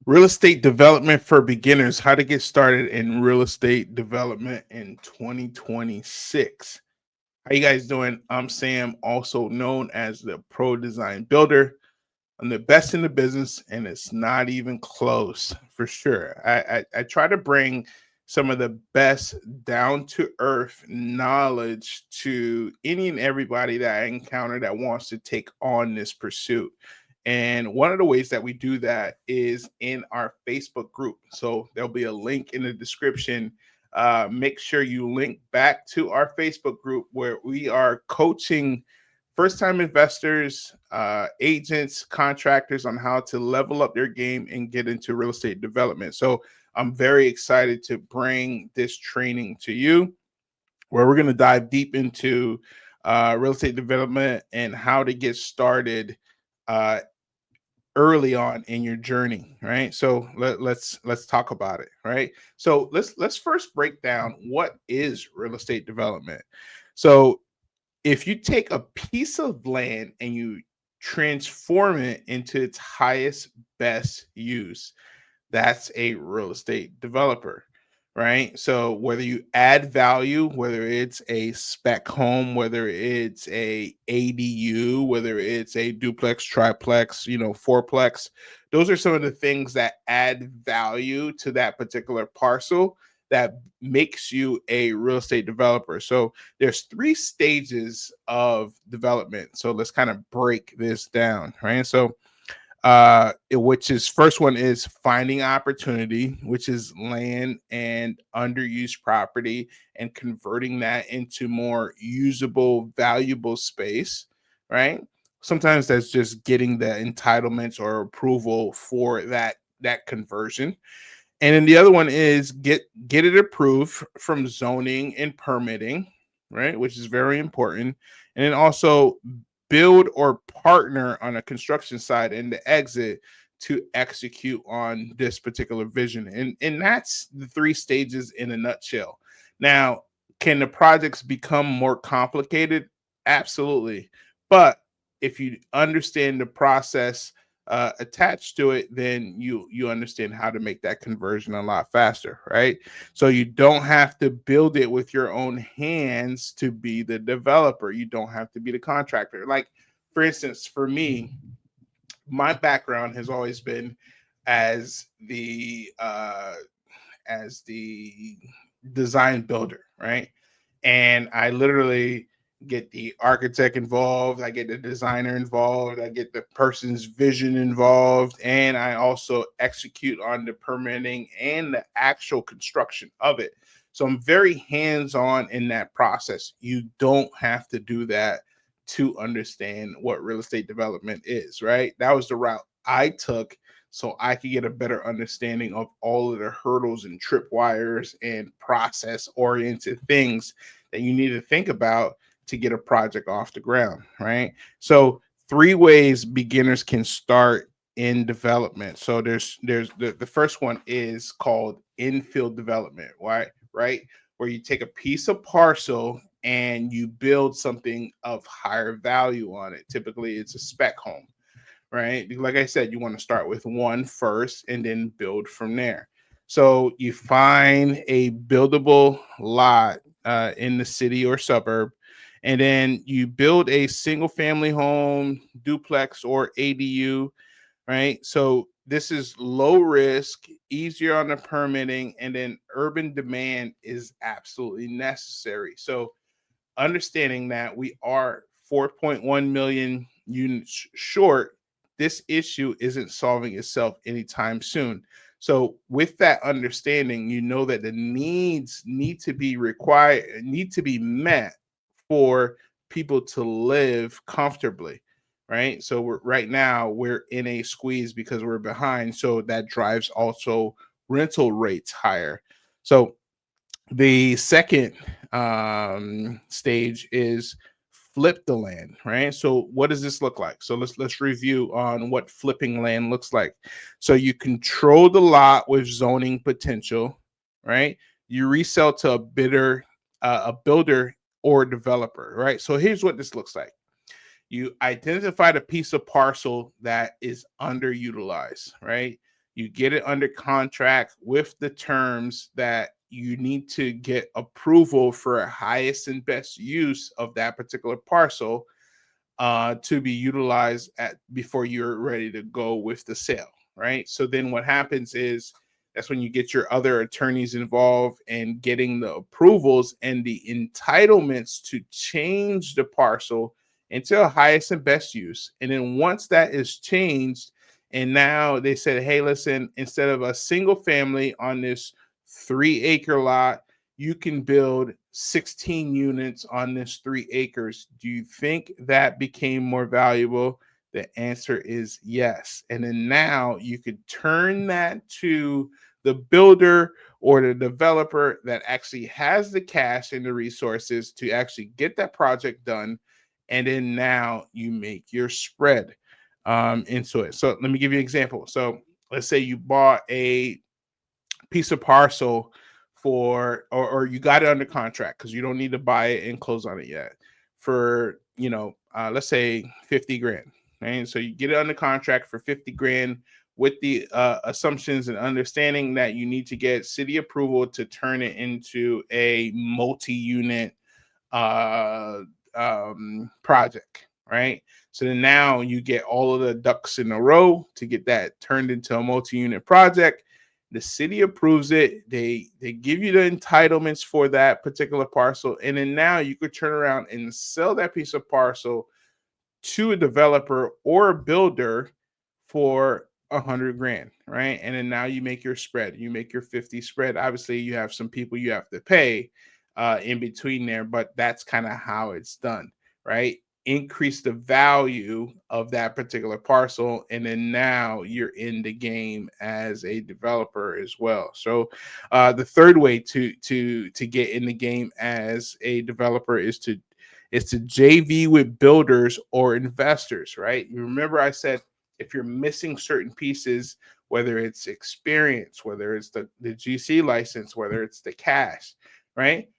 Real estate development for beginners, how to get started in real estate development in 2026. How you guys doing? I'm Sam, also known as the Pro Design Builder. I'm the best in the business, and it's not even close for sure. I try to bring some of the best down to earth knowledge to any and everybody that I encounter that wants to take on this pursuit. And one of the ways that we do that is in our Facebook group. So there'll be a link in the description. Make sure you link back to our Facebook group where we are coaching first time investors, agents, contractors on how to level up their game and get into real estate development. So I'm very excited to bring this training to you where we're going to dive deep into real estate development and how to get started uh, early on in your journey, right? So let's talk about it, right? So let's first break down what is real estate development. So if you take a piece of land and you transform it into its highest best use, that's a real estate developer, right? So whether you add value, whether it's a spec home, whether it's a ADU, whether it's a duplex, triplex, fourplex, those are some of the things that add value to that particular parcel that makes you a real estate developer. So there's three stages of development. So let's kind of break this down, right? So which is first one is finding opportunity, which is land and underused property and converting that into more usable, valuable space, right? Sometimes that's just getting the entitlements or approval for that conversion. And then the other one is get it approved from zoning and permitting, right? Which is very important. And then also build or partner on a construction site and the exit to execute on this particular vision. And that's the three stages in a nutshell. Now, can the projects become more complicated? Absolutely. But if you understand the process attached to it, then you understand how to make that conversion a lot faster, right? So you don't have to build it with your own hands to be the developer. You don't have to be the contractor. Like for instance, for me, my background has always been as the uh, as the design builder, right? And I literally get the architect involved, I get the designer involved, I get the person's vision involved, and I also execute on the permitting and the actual construction of it. So I'm very hands on in that process. You don't have to do that to understand what real estate development is, right? That was the route I took so I could get a better understanding of all of the hurdles and tripwires and process oriented things that you need to think about to get a project off the ground, right? So, three ways beginners can start in development. So there's the first one is called infill development, right? Right? Where you take a piece of parcel and you build something of higher value on it. Typically it's a spec home, right? Like I said, you want to start with one first and then build from there. So you find a buildable lot in the city or suburb, and then you build a single family home, duplex, or ADU, right? So this is low risk, easier on the permitting, and then urban demand is absolutely necessary. So understanding that we are 4.1 million units short, this issue isn't solving itself anytime soon. So, with that understanding, you know that the needs need to be required, need to be met for people to live comfortably, right? So, right now we're in a squeeze because we're behind. So that drives also rental rates higher. So the second stage is flip the land, right? So what does this look like? So let's review on what flipping land looks like. So you control the lot with zoning potential, right? You resell to a builder or developer, right? So here's what this looks like. You identified a piece of parcel that is underutilized, right? You get it under contract with the terms that you need to get approval for highest and best use of that particular parcel to be utilized at before you're ready to go with the sale, right? So then what happens is that's when you get your other attorneys involved and getting the approvals and the entitlements to change the parcel into a highest and best use. And then once that is changed, and now they said, hey, listen, instead of a single family on this 3 acre lot, you can build 16 units on this 3 acres. Do you think that became more valuable? The answer is yes. And then now you could turn that to the builder or the developer that actually has the cash and the resources to actually get that project done. And then now you make your spread into it. So let me give you an example. So let's say you bought a piece of parcel for or you got it under contract because you don't need to buy it and close on it yet for let's say 50 grand, right? So you get it under contract for 50 grand with the assumptions and understanding that you need to get city approval to turn it into a multi-unit uh, project, right? So then now you get all of the ducks in a row to get that turned into a multi-unit project. The city approves it. They give you the entitlements for that particular parcel, and then now you could turn around and sell that piece of parcel to a developer or a builder for 100 grand, right? And then now you make your spread. You make your 50 spread. Obviously, you have some people you have to pay in between there, but that's kind of how it's done, right? Increase the value of that particular parcel, and then now you're in the game as a developer as well. So, the third way to get in the game as a developer is to JV with builders or investors, right? You remember I said if you're missing certain pieces, whether it's experience, whether it's the GC license, whether it's the cash, right?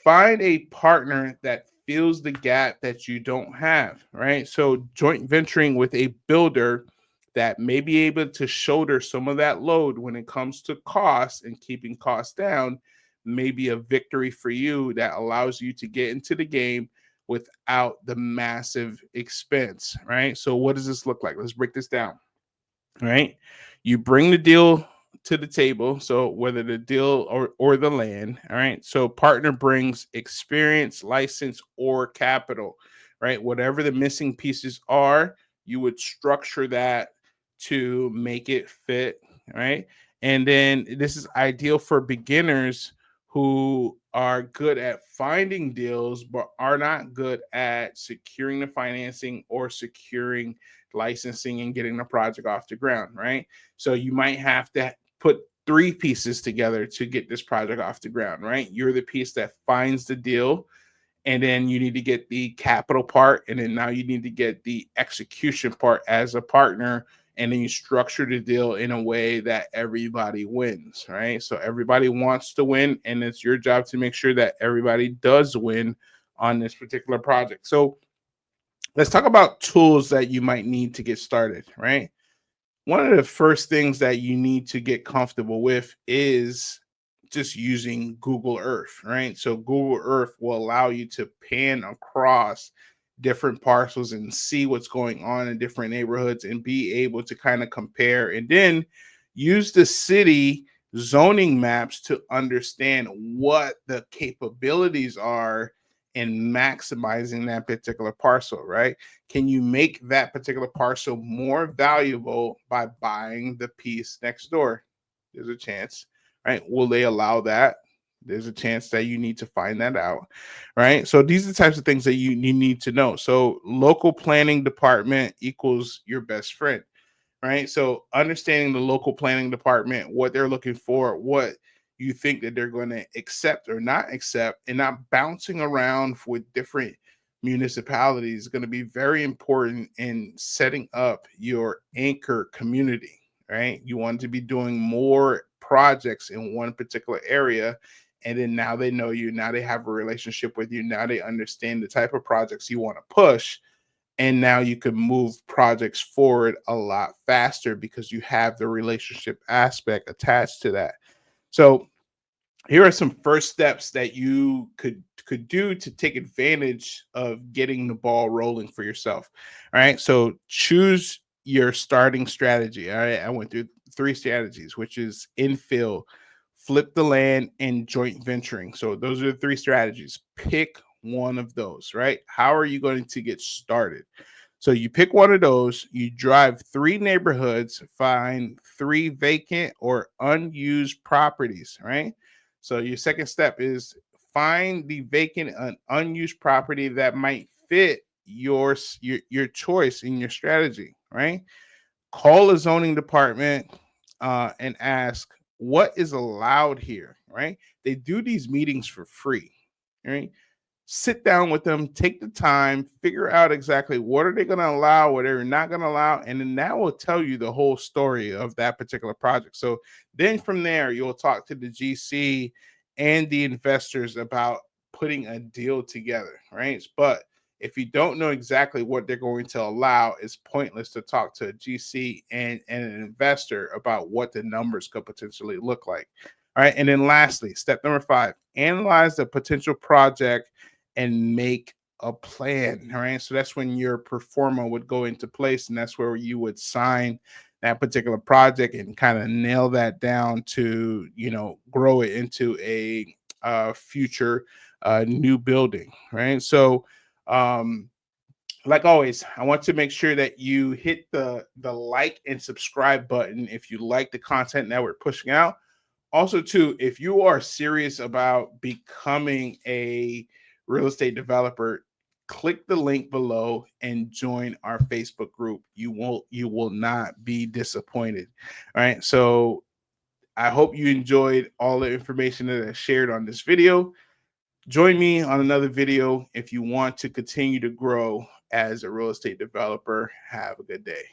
Find a partner that fills the gap that you don't have, right? So joint venturing with a builder that may be able to shoulder some of that load when it comes to costs and keeping costs down may be a victory for you that allows you to get into the game without the massive expense, right? So what does this look like? Let's break this down, right? You bring the deal to the table. So whether the deal or the land, all right. So partner brings experience, license, or capital, right? Whatever the missing pieces are, you would structure that to make it fit, right? And then this is ideal for beginners who are good at finding deals but are not good at securing the financing or securing licensing and getting the project off the ground, right? So you might have to put three pieces together to get this project off the ground, right? You're the piece that finds the deal, and then you need to get the capital part, and then now you need to get the execution part as a partner, and then you structure the deal in a way that everybody wins, right? So everybody wants to win, and it's your job to make sure that everybody does win on this particular project. So let's talk about tools that you might need to get started, right? One of the first things that you need to get comfortable with is just using Google Earth, right? So Google Earth will allow you to pan across different parcels and see what's going on in different neighborhoods and be able to kind of compare and then use the city zoning maps to understand what the capabilities are in maximizing that particular parcel, right? Can you make that particular parcel more valuable by buying the piece next door? There's a chance, right? Will they allow that? There's a chance that you need to find that out, right? So these are the types of things that you need to know. So local planning department equals your best friend, right? So understanding the local planning department, what they're looking for, what you think that they're going to accept or not accept, and not bouncing around with different municipalities is going to be very important in setting up your anchor community, right? You want to be doing more projects in one particular area. And then now they know you, now they have a relationship with you, now they understand the type of projects you want to push, And now you can move projects forward a lot faster because you have the relationship aspect attached to that. So here are some first steps that you could do to take advantage of getting the ball rolling for yourself. All right, so choose your starting strategy. All right, I went through three strategies, which is infill, flip the land, and joint venturing. So those are the three strategies. Pick one of those. Right, how are you going to get started? So you pick one of those, you drive three neighborhoods, find three vacant or unused properties, right? So your second step is find the vacant and unused property that might fit your choice in your strategy, right? Call a zoning department and ask what is allowed here, right? They do these meetings for free, right? Sit down with them, take the time, figure out exactly what are they going to allow, what they're not going to allow, and then that will tell you the whole story of that particular project. So then from there, you'll talk to the GC and the investors about putting a deal together, right? But if you don't know exactly what they're going to allow, it's pointless to talk to a GC and an investor about what the numbers could potentially look like. All right. And then lastly, step number 5, analyze the potential project and make a plan. All right. So that's when your performer would go into place, and that's where you would sign that particular project and kind of nail that down to, grow it into a future new building. Right. So, like always, I want to make sure that you hit the like and subscribe button if you like the content that we're pushing out. Also, too, if you are serious about becoming a real estate developer, click the link below and join our Facebook group. You will not be disappointed. All right. So I hope you enjoyed all the information that I shared on this video. Join me on another video if you want to continue to grow as a real estate developer. Have a good day.